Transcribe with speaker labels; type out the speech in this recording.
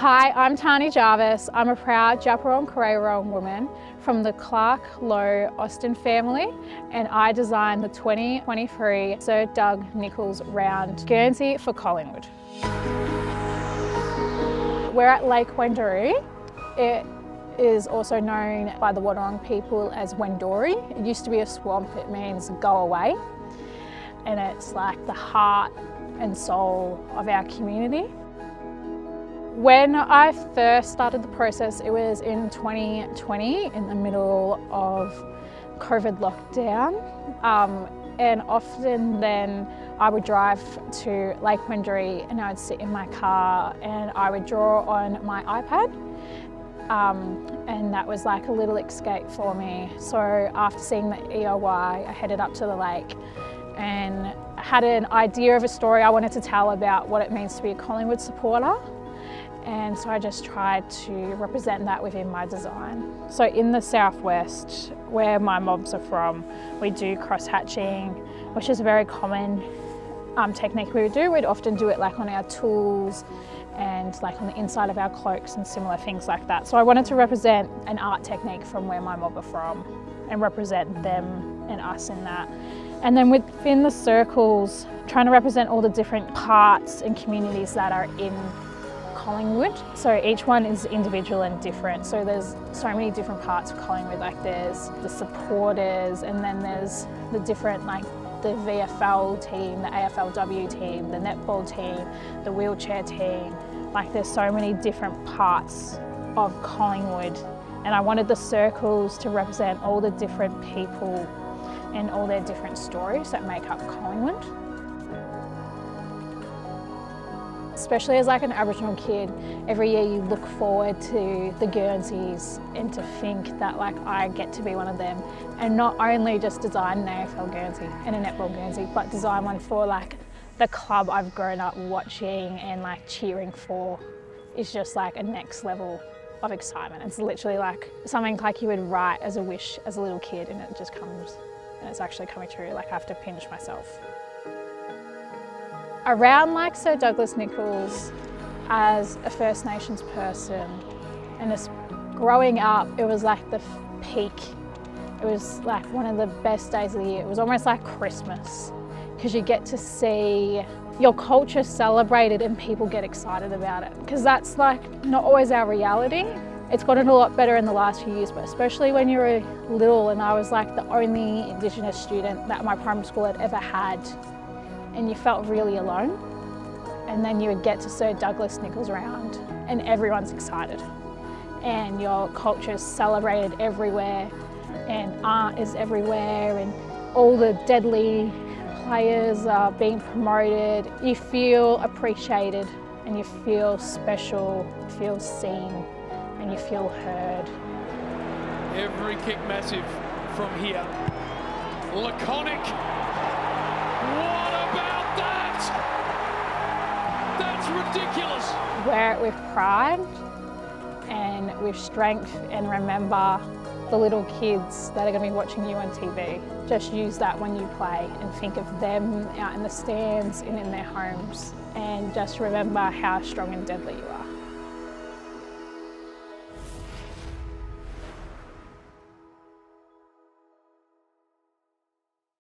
Speaker 1: Hi, I'm Tarni Jarvis. I'm a proud Djabwurrung Karayirawong woman from the Clark Low Austin family, and I designed the 2023 Sir Doug Nicholls round Guernsey for Collingwood. We're at Lake Wendouree. It is also known by the Wadawurrung people as Wendori. It used to be a swamp. It means go away, and it's like the heart and soul of our community. When I first started the process, it was in 2020, in the middle of COVID lockdown. And often then I would drive to Lake Wendouree and I would sit in my car and I would draw on my iPad. And that was like a little escape for me. So after seeing the EOY, I headed up to the lake and had an idea of a story I wanted to tell about what it means to be a Collingwood supporter. And so I just tried to represent that within my design. So in the southwest, where my mobs are from, we do cross-hatching, which is a very common technique we would do. We'd often do it like on our tools and like on the inside of our cloaks and similar things like that. So I wanted to represent an art technique from where my mob are from and represent them and us in that. And then within the circles, trying to represent all the different parts and communities that are in Collingwood. So each one is individual and different. So there's so many different parts of Collingwood. Like there's the supporters, and then there's the different, like the VFL team, the AFLW team, the netball team, the wheelchair team. Like there's so many different parts of Collingwood. And I wanted the circles to represent all the different people and all their different stories that make up Collingwood. Especially as like an Aboriginal kid, every year you look forward to the Guernseys and to think that like I get to be one of them, and not only just design an AFL Guernsey and a netball Guernsey, but design one for like the club I've grown up watching and like cheering for. Is just like a next level of excitement. It's literally like something like you would write as a wish as a little kid, and it just comes, and it's actually coming true. Like I have to pinch myself. Around like Sir Douglas Nicholls, as a First Nations person, and just growing up, it was like the peak. It was like one of the best days of the year. It was almost like Christmas, because you get to see your culture celebrated and people get excited about it, because that's like not always our reality. It's gotten a lot better in the last few years, but especially when you were little, and I was like the only Indigenous student that my primary school had ever had, and you felt really alone. And then you would get to Sir Douglas Nicholls round and everyone's excited. And your culture is celebrated everywhere, and art is everywhere, and all the deadly players are being promoted. You feel appreciated and you feel special, you feel seen, and you feel heard.
Speaker 2: Every kick massive from here. Laconic. What about that? That's ridiculous.
Speaker 1: Wear it with pride and with strength, and remember the little kids that are going to be watching you on TV. Just use that when you play and think of them out in the stands and in their homes, and just remember how strong and deadly you are.